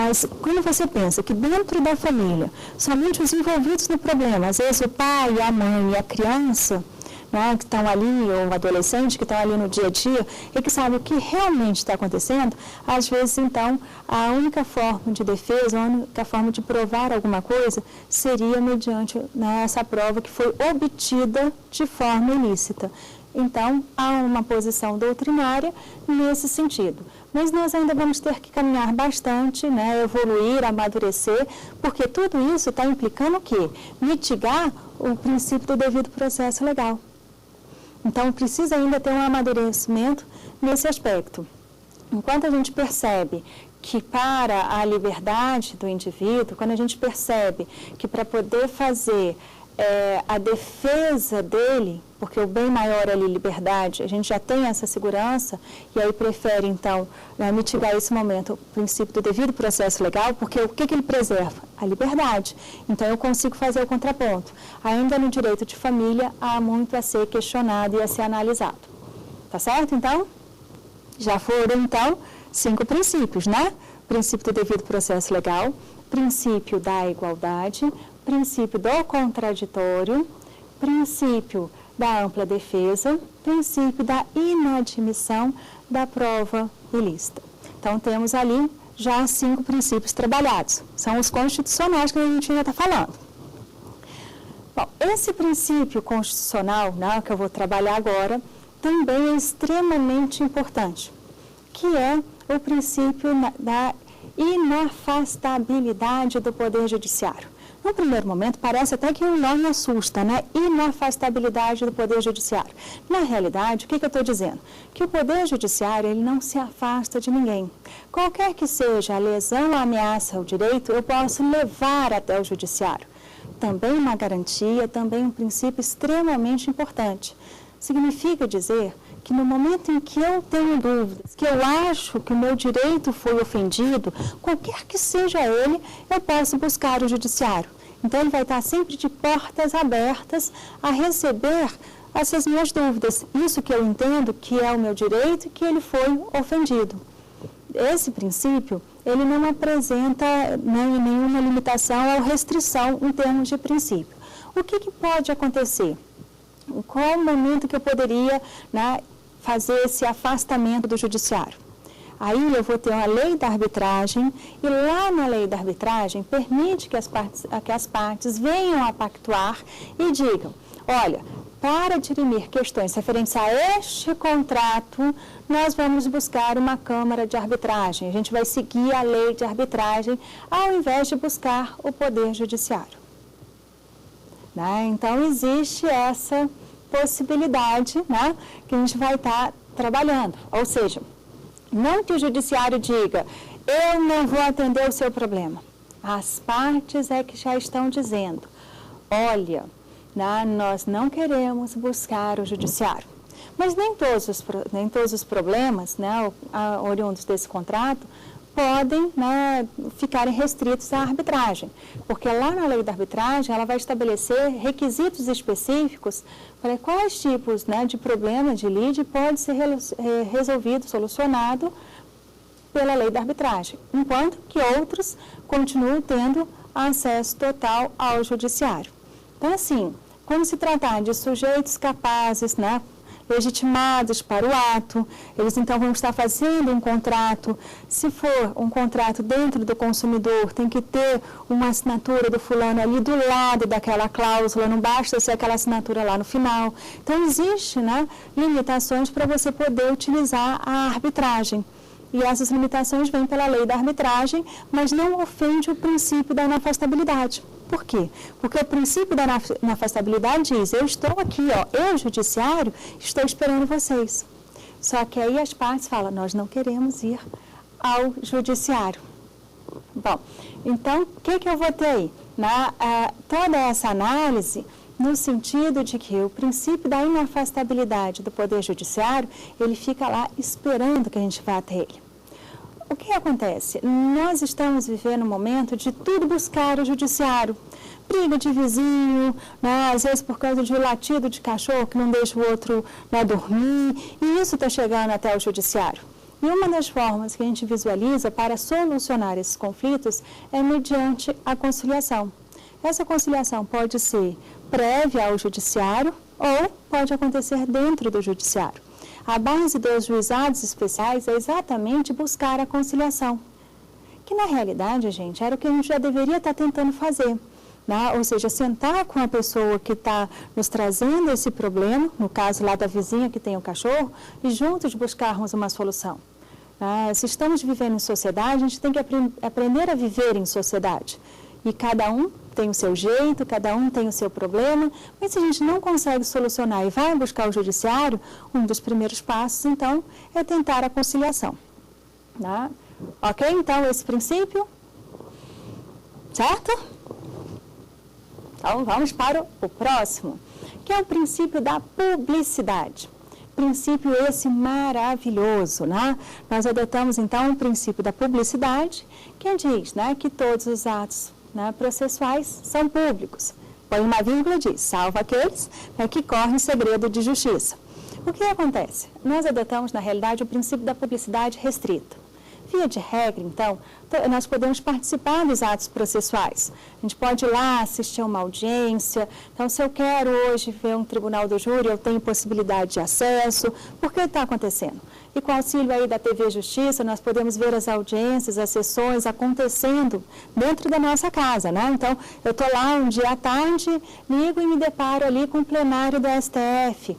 Mas quando você pensa que dentro da família, somente os envolvidos no problema, às vezes o pai, a mãe e a criança, né, que estão ali, ou o adolescente que estão ali no dia a dia, e que sabe o que realmente está acontecendo, às vezes, então, a única forma de defesa, a única forma de provar alguma coisa, seria mediante, né, essa prova que foi obtida de forma ilícita. Então, há uma posição doutrinária nesse sentido. Mas nós ainda vamos ter que caminhar bastante, né, evoluir, amadurecer, porque tudo isso está implicando o quê? Mitigar o princípio do devido processo legal. Então, precisa ainda ter um amadurecimento nesse aspecto. Enquanto a gente percebe que para a liberdade do indivíduo, quando a gente percebe que para poder fazer a defesa dele, porque o bem maior é a liberdade, a gente já tem essa segurança, e aí prefere, então, mitigar esse momento, o princípio do devido processo legal, porque o que ele preserva? A liberdade. Então, eu consigo fazer o contraponto. Ainda no direito de família, há muito a ser questionado e a ser analisado. Tá certo, então? Já foram, então, 5 princípios, né? Princípio do devido processo legal, princípio da igualdade, princípio do contraditório, princípio da ampla defesa, princípio da inadmissão da prova ilícita. Então, temos ali já 5 princípios trabalhados. São os constitucionais que a gente ainda está falando. Bom, esse princípio constitucional, né, que eu vou trabalhar agora, também é extremamente importante, que é o princípio da inafastabilidade do Poder Judiciário. No primeiro momento, parece até que o nome assusta, né? Inafastabilidade do Poder Judiciário. Na realidade, o que eu estou dizendo? Que o Poder Judiciário, ele não se afasta de ninguém. Qualquer que seja a lesão ou ameaça ao direito, eu posso levar até o Judiciário. Também uma garantia, também um princípio extremamente importante. Significa dizer que no momento em que eu tenho dúvidas, que eu acho que o meu direito foi ofendido, qualquer que seja ele, eu posso buscar o judiciário. Então, ele vai estar sempre de portas abertas a receber essas minhas dúvidas. Isso que eu entendo que é o meu direito e que ele foi ofendido. Esse princípio, ele não apresenta nenhuma limitação ou restrição em termos de princípio. O que pode acontecer? Qual o momento que eu poderia, né, fazer esse afastamento do judiciário? Aí eu vou ter uma lei da arbitragem, e lá na lei da arbitragem permite que as partes venham a pactuar e digam, olha, para dirimir questões referentes a este contrato, nós vamos buscar uma câmara de arbitragem, a gente vai seguir a lei de arbitragem, ao invés de buscar o Poder Judiciário. Né? Então, existe essa possibilidade, né, que a gente vai estar trabalhando. Ou seja, não que o judiciário diga, eu não vou atender o seu problema. As partes é que já estão dizendo, olha, né, nós não queremos buscar o judiciário. Mas nem todos os problemas, né, oriundos desse contrato, podem, né, ficarem restritos à arbitragem, porque lá na lei da arbitragem ela vai estabelecer requisitos específicos para quais tipos, né, de problema de lide pode ser resolvido, solucionado pela lei da arbitragem, enquanto que outros continuam tendo acesso total ao judiciário. Então, assim, quando se tratar de sujeitos capazes, né, legitimados para o ato, eles então vão estar fazendo um contrato. Se for um contrato dentro do consumidor, tem que ter uma assinatura do fulano ali do lado daquela cláusula, não basta ser aquela assinatura lá no final. Então, existe, né, limitações para você poder utilizar a arbitragem. E essas limitações vêm pela lei da arbitragem, mas não ofende o princípio da inafastabilidade. Por quê? Porque o princípio da inafastabilidade diz, eu estou aqui, ó, eu, judiciário, estou esperando vocês. Só que aí as partes falam, nós não queremos ir ao judiciário. Bom, então, o que eu vou ter aí? Toda essa análise, no sentido de que o princípio da inafastabilidade do Poder Judiciário, ele fica lá esperando que a gente vá até ele. O que acontece? Nós estamos vivendo um momento de tudo buscar o judiciário. Briga de vizinho, né, às vezes por causa de um latido de cachorro que não deixa o outro, né, dormir, e isso está chegando até o judiciário. E uma das formas que a gente visualiza para solucionar esses conflitos é mediante a conciliação. Essa conciliação pode ser prévia ao judiciário ou pode acontecer dentro do judiciário. A base dos juizados especiais é exatamente buscar a conciliação, que na realidade, gente, era o que a gente já deveria estar tentando fazer. Ou seja, sentar com a pessoa que está nos trazendo esse problema, no caso lá da vizinha que tem o cachorro, e juntos buscarmos uma solução. Se estamos vivendo em sociedade, a gente tem que aprender a viver em sociedade. E cada um tem o seu jeito, cada um tem o seu problema, mas se a gente não consegue solucionar e vai buscar o judiciário, um dos primeiros passos, então, é tentar a conciliação. Ok? Então, esse princípio, certo? Então, vamos para o próximo, que é o princípio da publicidade. Princípio esse maravilhoso, Nós adotamos, então, o princípio da publicidade, que diz, que todos os atos processuais são públicos. Põe uma vírgula e diz, salvo aqueles que correm segredo de justiça. O que acontece? Nós adotamos, na realidade, o princípio da publicidade restrita. Via de regra, então, nós podemos participar dos atos processuais. A gente pode ir lá assistir a uma audiência. Então, se eu quero hoje ver um tribunal do júri, eu tenho possibilidade de acesso. Por que está acontecendo? E com o auxílio aí da TV Justiça, nós podemos ver as audiências, as sessões acontecendo dentro da nossa casa, Então, eu estou lá um dia à tarde, ligo e me deparo ali com o plenário do STF,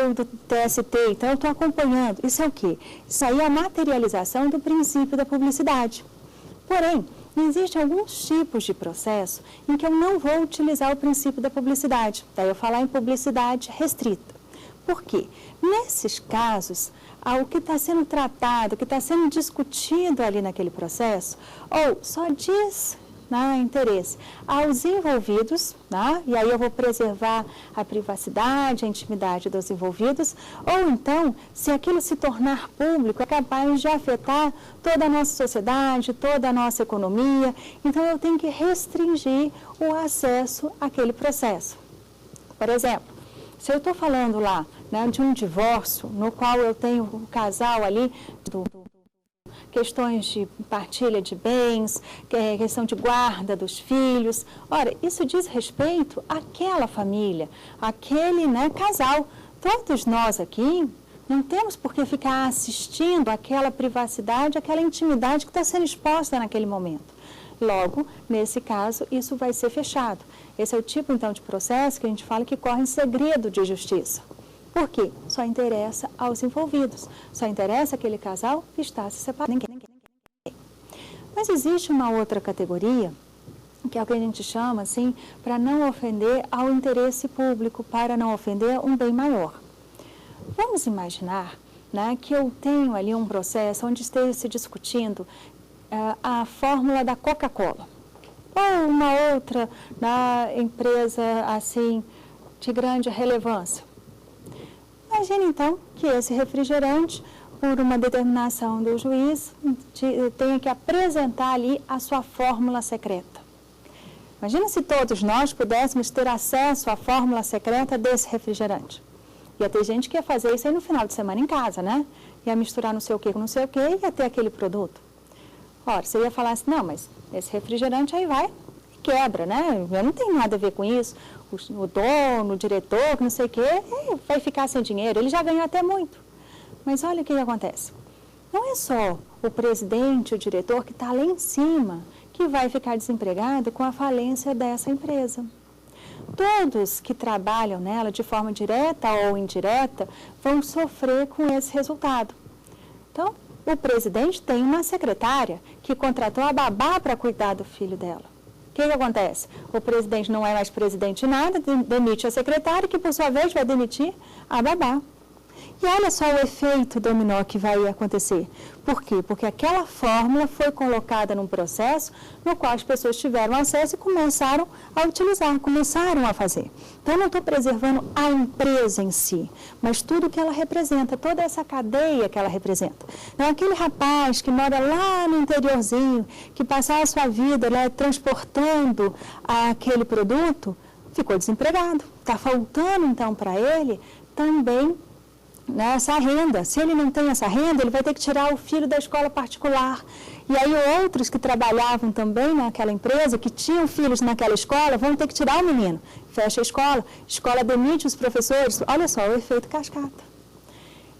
ou do TST. Então, eu estou acompanhando. Isso é o quê? Isso aí é a materialização do princípio da publicidade. Porém, existem alguns tipos de processo em que eu não vou utilizar o princípio da publicidade. Daí eu falar em publicidade restrita. Por quê? Nesses casos, o que está sendo tratado, o que está sendo discutido ali naquele processo, ou só diz interesse aos envolvidos, e aí eu vou preservar a privacidade, a intimidade dos envolvidos, ou então, se aquilo se tornar público, é capaz de afetar toda a nossa sociedade, toda a nossa economia, então eu tenho que restringir o acesso àquele processo. Por exemplo, se eu estou falando lá de um divórcio, no qual eu tenho um casal ali, questões de partilha de bens, questão de guarda dos filhos. Ora, isso diz respeito àquela família, àquele casal. Todos nós aqui não temos por que ficar assistindo aquela privacidade, aquela intimidade que está sendo exposta naquele momento. Logo, nesse caso, isso vai ser fechado. Esse é o tipo, então, de processo que a gente fala que corre em segredo de justiça. Por quê? Só interessa aos envolvidos. Só interessa aquele casal que está se separando. Ninguém. Mas existe uma outra categoria, que é o que a gente chama, assim, para não ofender ao interesse público, para não ofender um bem maior. Vamos imaginar que eu tenho ali um processo onde esteja se discutindo a fórmula da Coca-Cola, ou uma outra empresa, assim, de grande relevância. Imagine, então, que esse refrigerante, por uma determinação do juiz, tenha que apresentar ali a sua fórmula secreta. Imagina se todos nós pudéssemos ter acesso à fórmula secreta desse refrigerante. Ia ter gente que ia fazer isso aí no final de semana em casa, Ia misturar não sei o que com não sei o que e ia ter aquele produto. Ora, você ia falar assim, não, mas esse refrigerante aí vai e quebra, Eu não tenho nada a ver com isso. O dono, o diretor, não sei o quê, vai ficar sem dinheiro. Ele já ganhou até muito. Mas olha o que acontece. Não é só o presidente, o diretor que está lá em cima que vai ficar desempregado com a falência dessa empresa. Todos que trabalham nela de forma direta ou indireta vão sofrer com esse resultado. Então, o presidente tem uma secretária que contratou a babá para cuidar do filho dela. O que acontece? O presidente não é mais presidente de nada, demite a secretária, que por sua vez vai demitir a babá. E olha só o efeito dominó que vai acontecer. Por quê? Porque aquela fórmula foi colocada num processo no qual as pessoas tiveram acesso e começaram a utilizar, começaram a fazer. Então, eu não estou preservando a empresa em si, mas tudo que ela representa, toda essa cadeia que ela representa. Então, aquele rapaz que mora lá no interiorzinho, que passava a sua vida transportando aquele produto, ficou desempregado. Está faltando, então, para ele também né, essa renda. Se ele não tem essa renda, ele vai ter que tirar o filho da escola particular. E aí outros que trabalhavam também naquela empresa, que tinham filhos naquela escola, vão ter que tirar o menino. Fecha a escola demite os professores. Olha só, o efeito cascata.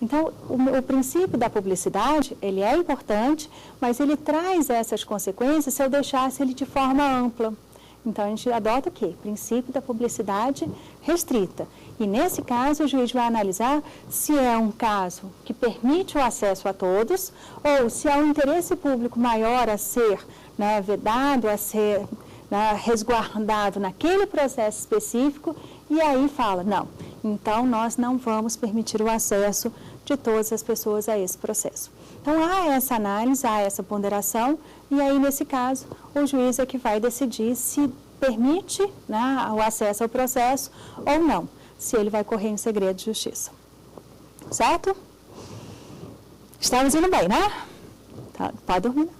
Então, o princípio da publicidade, ele é importante, mas ele traz essas consequências se eu deixasse ele de forma ampla. Então, a gente adota o quê? Princípio da publicidade restrita. E, nesse caso, o juiz vai analisar se é um caso que permite o acesso a todos ou se há um interesse público maior a ser, né, vedado, a ser, né, resguardado naquele processo específico, e aí fala, não, então nós não vamos permitir o acesso de todas as pessoas a esse processo. Então, há essa análise, há essa ponderação, e aí, nesse caso, o juiz é que vai decidir se permite, né, o acesso ao processo ou não, se ele vai correr em segredo de justiça. Certo? Estamos indo bem, né? Tá, pode dormir.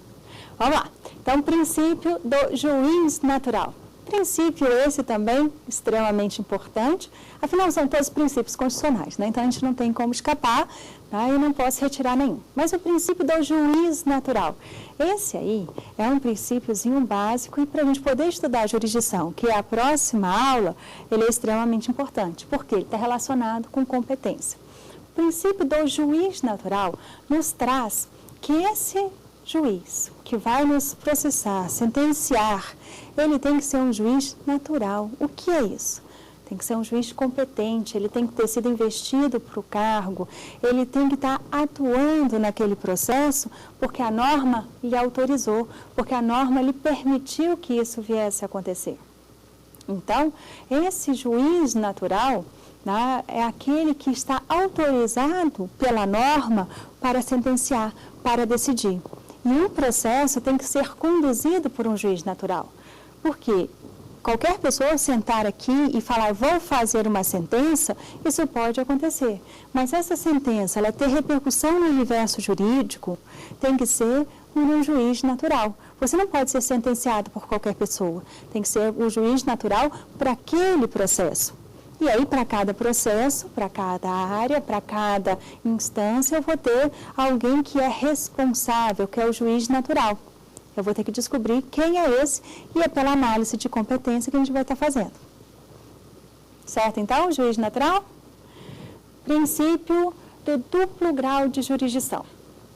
Vamos lá. Então, princípio do juiz natural. Princípio esse também extremamente importante, afinal são todos princípios constitucionais, né? Então a gente não tem como escapar, né? E não posso retirar nenhum. Mas o princípio do juiz natural, esse aí é um princípiozinho básico e para a gente poder estudar a jurisdição, que é a próxima aula, ele é extremamente importante, porque ele está relacionado com competência. O princípio do juiz natural nos traz que esse juiz que vai nos processar, sentenciar, ele tem que ser um juiz natural. O que é isso? Tem que ser um juiz competente, ele tem que ter sido investido para o cargo, ele tem que estar atuando naquele processo porque a norma lhe autorizou, porque a norma lhe permitiu que isso viesse a acontecer. Então, esse juiz natural, né, é aquele que está autorizado pela norma para sentenciar, para decidir. E um processo tem que ser conduzido por um juiz natural. Porque qualquer pessoa sentar aqui e falar, vou fazer uma sentença, isso pode acontecer. Mas essa sentença, ela ter repercussão no universo jurídico, tem que ser um juiz natural. Você não pode ser sentenciado por qualquer pessoa. Tem que ser o juiz natural para aquele processo. E aí, para cada processo, para cada área, para cada instância, eu vou ter alguém que é responsável, que é o juiz natural. Eu vou ter que descobrir quem é esse e é pela análise de competência que a gente vai estar fazendo. Certo, então, o juiz natural? Princípio do duplo grau de jurisdição.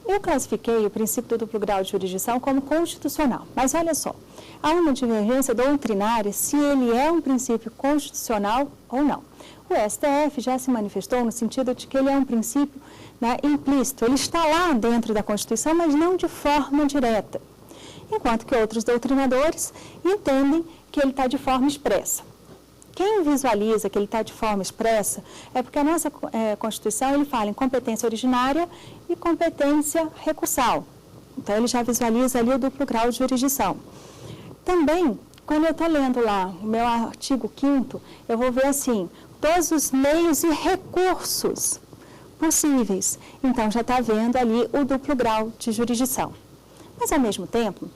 Eu classifiquei o princípio do duplo grau de jurisdição como constitucional, mas olha só, há uma divergência doutrinária se ele é um princípio constitucional ou não. O STF já se manifestou no sentido de que ele é um princípio, né, implícito, ele está lá dentro da Constituição, mas não de forma direta, enquanto que outros doutrinadores entendem que ele está de forma expressa. Quem visualiza que ele está de forma expressa é porque a nossa Constituição ele fala em competência originária e competência recursal. Então, ele já visualiza ali o duplo grau de jurisdição. Também, quando eu estou lendo lá o meu artigo 5º, eu vou ver assim, todos os meios e recursos possíveis. Então, já está vendo ali o duplo grau de jurisdição. Mas, ao mesmo tempo,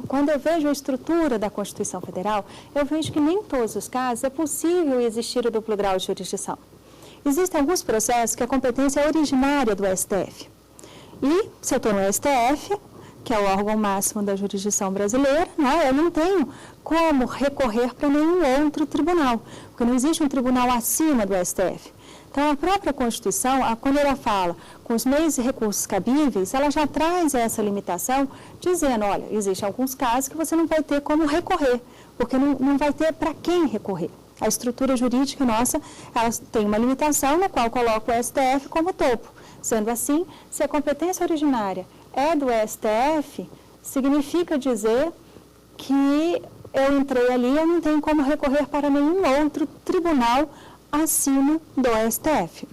quando eu vejo a estrutura da Constituição Federal, eu vejo que nem em todos os casos é possível existir o duplo grau de jurisdição. Existem alguns processos que a competência é originária do STF. E, se eu estou no STF, que é o órgão máximo da jurisdição brasileira, né, eu não tenho como recorrer para nenhum outro tribunal, porque não existe um tribunal acima do STF. Então, a própria Constituição, quando ela fala com os meios e recursos cabíveis, ela já traz essa limitação, dizendo, olha, existem alguns casos que você não vai ter como recorrer, porque não vai ter para quem recorrer. A estrutura jurídica nossa, ela tem uma limitação na qual coloca o STF como topo. Sendo assim, se a competência originária é do STF, significa dizer que eu entrei ali e eu não tenho como recorrer para nenhum outro tribunal acima do STF.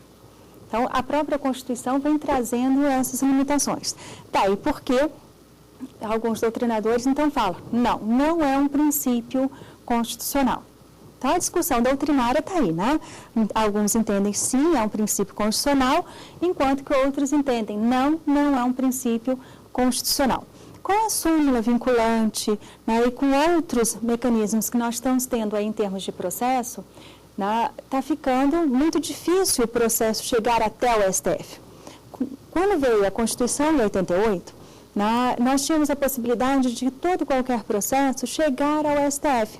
Então, a própria Constituição vem trazendo essas limitações. Daí porque alguns doutrinadores, então, falam, não é um princípio constitucional. Então, a discussão doutrinária está aí, né? Alguns entendem sim, é um princípio constitucional, enquanto que outros entendem não é um princípio constitucional. Com a súmula vinculante, né, e com outros mecanismos que nós estamos tendo aí em termos de processo, está ficando muito difícil o processo chegar até o STF. Quando veio a Constituição em 88, nós tínhamos a possibilidade de todo e qualquer processo chegar ao STF.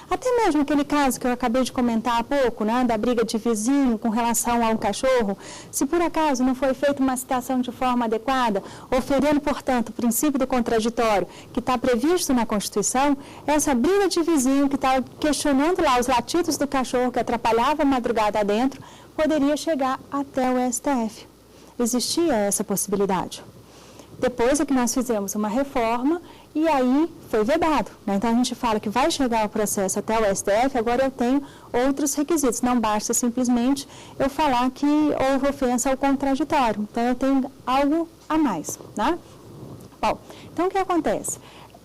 Até mesmo aquele caso que eu acabei de comentar há pouco, da briga de vizinho com relação a um cachorro, se por acaso não foi feita uma citação de forma adequada, oferindo, portanto, o princípio do contraditório que está previsto na Constituição, essa briga de vizinho que está questionando lá os latidos do cachorro que atrapalhava a madrugada adentro, poderia chegar até o STF. Existia essa possibilidade. Depois é que nós fizemos uma reforma e aí foi vedado. Então, a gente fala que vai chegar o processo até o STF, agora eu tenho outros requisitos. Não basta simplesmente eu falar que houve ofensa ao contraditório. Então, eu tenho algo a mais. Bom, então o que acontece?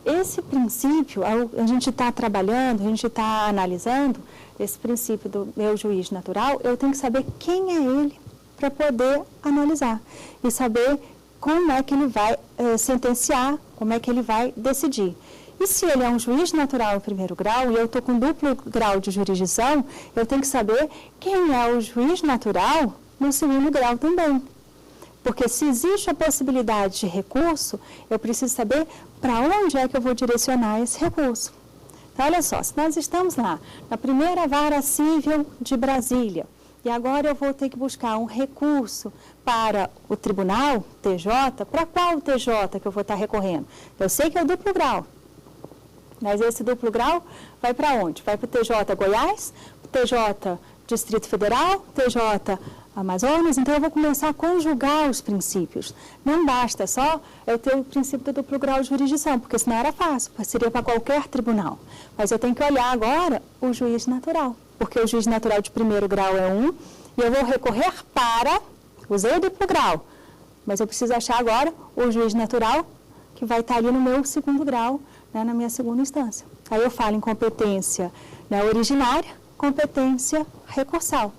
Esse princípio, a gente está trabalhando, a gente está analisando esse princípio do meu juiz natural, eu tenho que saber quem é ele para poder analisar e saber como é que ele vai sentenciar, como é que ele vai decidir. E se ele é um juiz natural em primeiro grau e eu estou com duplo grau de jurisdição, eu tenho que saber quem é o juiz natural no segundo grau também. Porque se existe a possibilidade de recurso, eu preciso saber para onde é que eu vou direcionar esse recurso. Então, olha só, se nós estamos lá na primeira vara civil de Brasília, e agora eu vou ter que buscar um recurso para o tribunal, TJ, para qual TJ que eu vou estar recorrendo? Eu sei que é o duplo grau, mas esse duplo grau vai para onde? Vai para o TJ Goiás, TJ Distrito Federal, TJ Amazonas, então eu vou começar a conjugar os princípios. Não basta só eu ter o princípio do duplo grau de jurisdição, porque senão era fácil, seria para qualquer tribunal. Mas eu tenho que olhar agora o juiz natural, porque o juiz natural de primeiro grau é um, e eu vou recorrer para, usei o duplo grau, mas eu preciso achar agora o juiz natural que vai estar ali no meu segundo grau, na minha segunda instância. Aí eu falo em competência originária, competência recursal.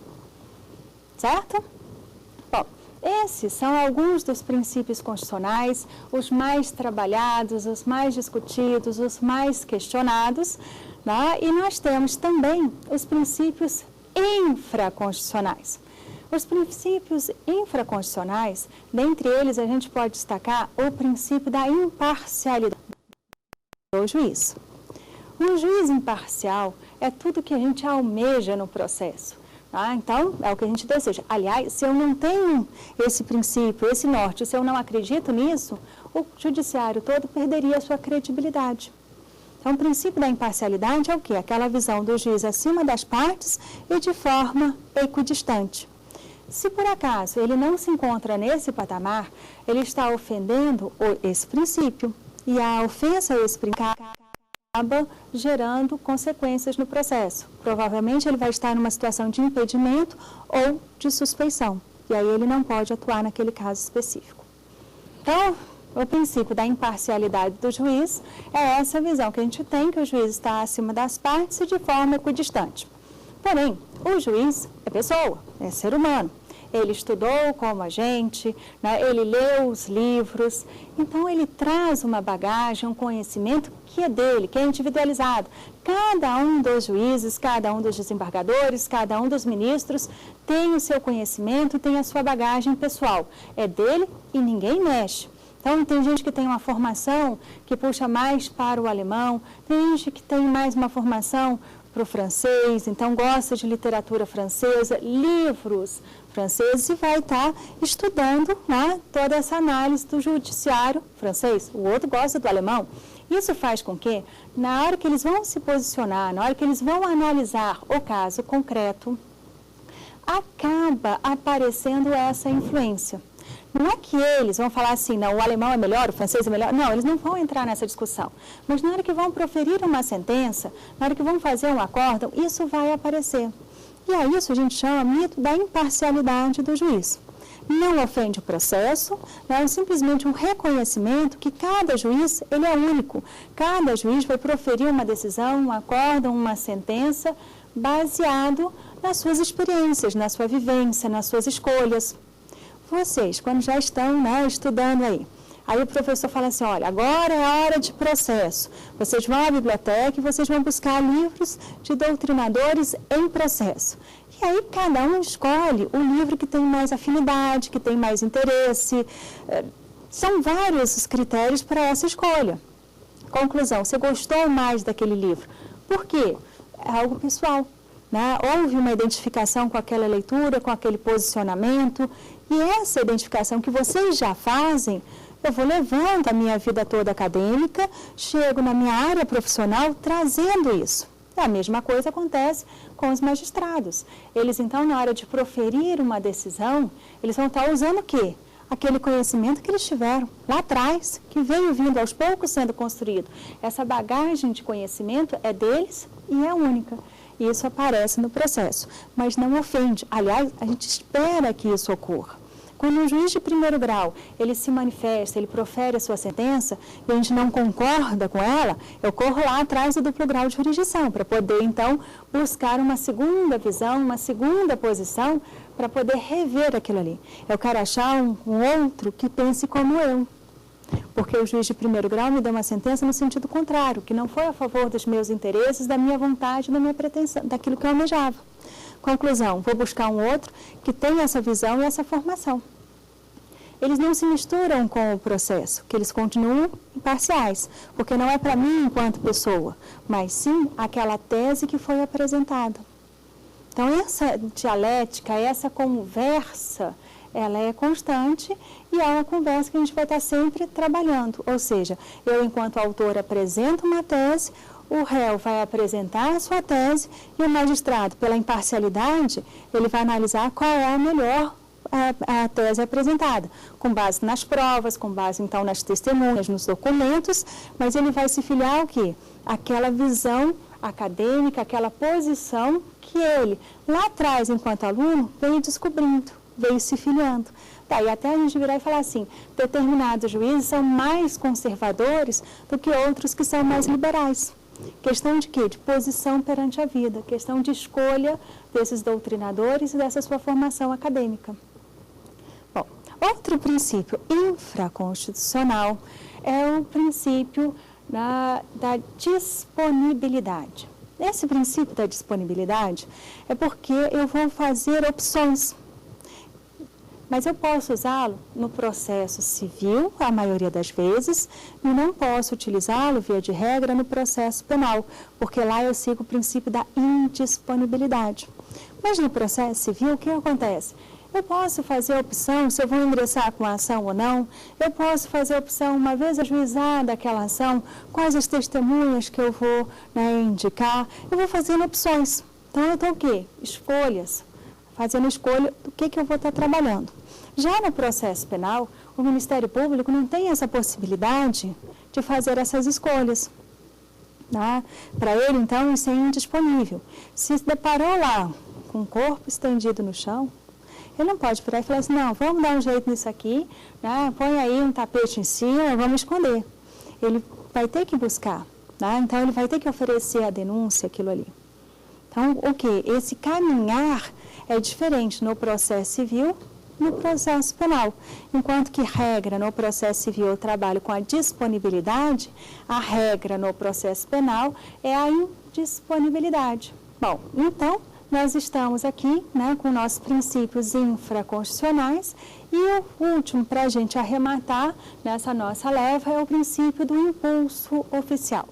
Certo? Bom, esses são alguns dos princípios constitucionais, os mais trabalhados, os mais discutidos, os mais questionados, e nós temos também os princípios infraconstitucionais. Os princípios infraconstitucionais, dentre eles a gente pode destacar o princípio da imparcialidade do juiz. Um juiz imparcial é tudo que a gente almeja no processo. Então, é o que a gente deseja. Aliás, se eu não tenho esse princípio, esse norte, se eu não acredito nisso, o judiciário todo perderia a sua credibilidade. Então, o princípio da imparcialidade é o quê? Aquela visão do juiz acima das partes e de forma equidistante. Se por acaso ele não se encontra nesse patamar, ele está ofendendo esse princípio. E a ofensa a esse princípio acaba gerando consequências no processo. Provavelmente ele vai estar numa situação de impedimento ou de suspeição. E aí ele não pode atuar naquele caso específico. Então, o princípio da imparcialidade do juiz é essa visão que a gente tem, que o juiz está acima das partes e de forma equidistante. Porém, o juiz é pessoa, é ser humano. Ele estudou como a gente, ele leu os livros, então ele traz uma bagagem, um conhecimento que é dele, que é individualizado. Cada um dos juízes, cada um dos desembargadores, cada um dos ministros tem o seu conhecimento, tem a sua bagagem pessoal. É dele e ninguém mexe. Então, tem gente que tem uma formação que puxa mais para o alemão, tem gente que tem mais uma formação para o francês, então gosta de literatura francesa, livros franceses e vai estar estudando toda essa análise do judiciário francês. O outro gosta do alemão. Isso faz com que, na hora que eles vão se posicionar, na hora que eles vão analisar o caso concreto, acaba aparecendo essa influência. Não é que eles vão falar assim, não, o alemão é melhor, o francês é melhor. Não, eles não vão entrar nessa discussão. Mas na hora que vão proferir uma sentença, na hora que vão fazer um acórdão, isso vai aparecer. E a isso a gente chama mito da imparcialidade do juiz. Não ofende o processo, é simplesmente um reconhecimento que cada juiz ele é único. Cada juiz vai proferir uma decisão, um acórdão, uma sentença, baseado nas suas experiências, na sua vivência, nas suas escolhas. Vocês, quando já estão estudando aí, Aí o professor fala assim, olha, agora é a hora de processo. Vocês vão à biblioteca e vocês vão buscar livros de doutrinadores em processo. E aí cada um escolhe o livro que tem mais afinidade, que tem mais interesse. São vários os critérios para essa escolha. Conclusão, você gostou mais daquele livro. Por quê? É algo pessoal, né? Houve uma identificação com aquela leitura, com aquele posicionamento. E essa identificação que vocês já fazem, eu vou levando a minha vida toda acadêmica, chego na minha área profissional trazendo isso. A mesma coisa acontece com os magistrados. Eles, então, na hora de proferir uma decisão, eles vão estar usando o quê? Aquele conhecimento que eles tiveram lá atrás, que veio vindo aos poucos sendo construído. Essa bagagem de conhecimento é deles e é única. E isso aparece no processo, mas não ofende. Aliás, a gente espera que isso ocorra. Quando um juiz de primeiro grau, ele se manifesta, ele profere a sua sentença, e a gente não concorda com ela, eu corro lá atrás do duplo grau de jurisdição, para poder, então, buscar uma segunda visão, uma segunda posição, para poder rever aquilo ali. Eu quero achar um outro que pense como eu. Porque o juiz de primeiro grau me deu uma sentença no sentido contrário, que não foi a favor dos meus interesses, da minha vontade, da minha pretensão, daquilo que eu almejava. Conclusão, vou buscar um outro que tenha essa visão e essa formação. Eles não se misturam com o processo, que eles continuam imparciais, porque não é para mim enquanto pessoa, mas sim aquela tese que foi apresentada. Então, essa dialética, essa conversa, ela é constante e é uma conversa que a gente vai estar sempre trabalhando. Ou seja, eu, enquanto autor, apresento uma tese, o réu vai apresentar a sua tese e o magistrado, pela imparcialidade, ele vai analisar qual é a melhor a tese apresentada, com base nas provas, com base, então, nas testemunhas, nos documentos, mas ele vai se filiar ao quê? Aquela visão acadêmica, aquela posição que ele, lá atrás, enquanto aluno, veio descobrindo, veio se filiando. Daí até a gente virar e falar assim, determinados juízes são mais conservadores do que outros que são mais liberais. Questão de quê? De posição perante a vida, questão de escolha desses doutrinadores e dessa sua formação acadêmica. Bom, outro princípio infraconstitucional é o princípio da disponibilidade. Esse princípio da disponibilidade é porque eu vou fazer opções. Mas eu posso usá-lo no processo civil, a maioria das vezes, e não posso utilizá-lo, via de regra, no processo penal, porque lá eu sigo o princípio da indisponibilidade. Mas no processo civil, o que acontece? Eu posso fazer a opção se eu vou ingressar com a ação ou não, eu posso fazer a opção, uma vez ajuizada aquela ação, quais as testemunhas que eu vou indicar, eu vou fazendo opções. Então, eu estou o quê? Escolhas. Fazendo escolha do que eu vou estar trabalhando. Já no processo penal, o Ministério Público não tem essa possibilidade de fazer essas escolhas. Tá? Para ele, então, isso é indisponível. Se deparou lá com o corpo estendido no chão, ele não pode virar e falar assim, não, vamos dar um jeito nisso aqui, né? Põe aí um tapete em cima, vamos esconder. Ele vai ter que buscar, tá? Então ele vai ter que oferecer a denúncia, aquilo ali. Então, o quê? Esse caminhar é diferente no processo civil e no processo penal. Enquanto que regra no processo civil eu trabalho com a disponibilidade, a regra no processo penal é a indisponibilidade. Bom, então, nós estamos aqui, né, com nossos princípios infraconstitucionais e o último, para a gente arrematar nessa nossa leva, é o princípio do impulso oficial.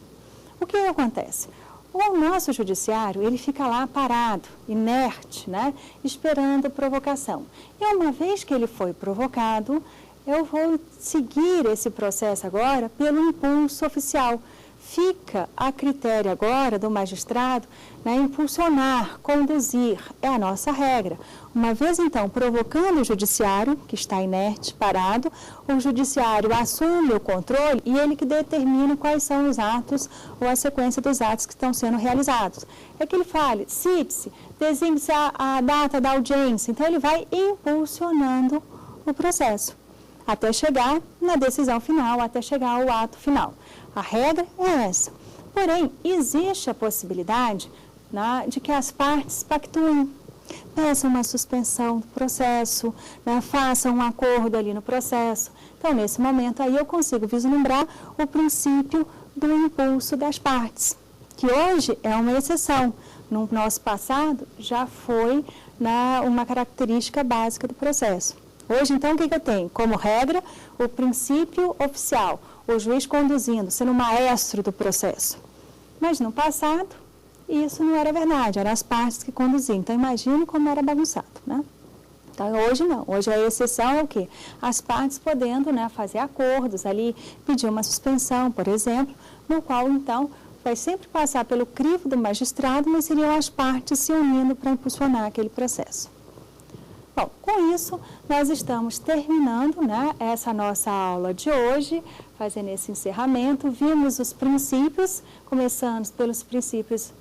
O que acontece? O nosso judiciário, ele fica lá parado, inerte, né, esperando provocação. E uma vez que ele foi provocado, eu vou seguir esse processo agora pelo impulso oficial. Fica a critério agora do magistrado, né, impulsionar, conduzir, é a nossa regra. Uma vez, então, provocando o judiciário, que está inerte, parado, o judiciário assume o controle e ele que determina quais são os atos ou a sequência dos atos que estão sendo realizados. É que ele fale, cite-se, designe-se a data da audiência, então ele vai impulsionando o processo, até chegar na decisão final, até chegar ao ato final. A regra é essa. Porém, existe a possibilidade, né, de que as partes pactuem, peçam uma suspensão do processo, né, façam um acordo ali no processo. Então, nesse momento aí, eu consigo vislumbrar o princípio do impulso das partes, que hoje é uma exceção. No nosso passado, já foi uma característica básica do processo. Hoje, então, o que eu tenho? Como regra, o princípio oficial, o juiz conduzindo, sendo o maestro do processo. Mas no passado, isso não era verdade, eram as partes que conduziam. Então, imagine como era bagunçado, né? Então, hoje não. Hoje a exceção é o quê? As partes podendo, né, fazer acordos ali, pedir uma suspensão, por exemplo, no qual, então, vai sempre passar pelo crivo do magistrado, mas seriam as partes se unindo para impulsionar aquele processo. Bom, com isso, nós estamos terminando, né, essa nossa aula de hoje, fazendo esse encerramento. Vimos os princípios, começando pelos princípios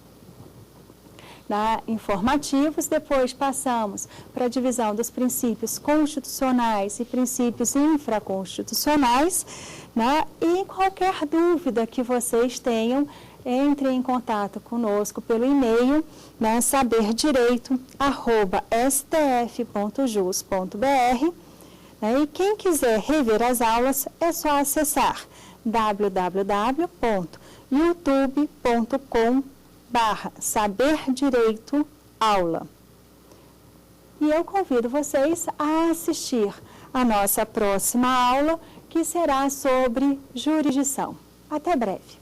informativos, depois passamos para a divisão dos princípios constitucionais e princípios infraconstitucionais, né? E qualquer dúvida que vocês tenham, entre em contato conosco pelo e-mail, né, saberdireito@stf.jus.br, né? E quem quiser rever as aulas, é só acessar www.youtube.com/saberdireitoaula. E eu convido vocês a assistir a nossa próxima aula, que será sobre jurisdição. Até breve.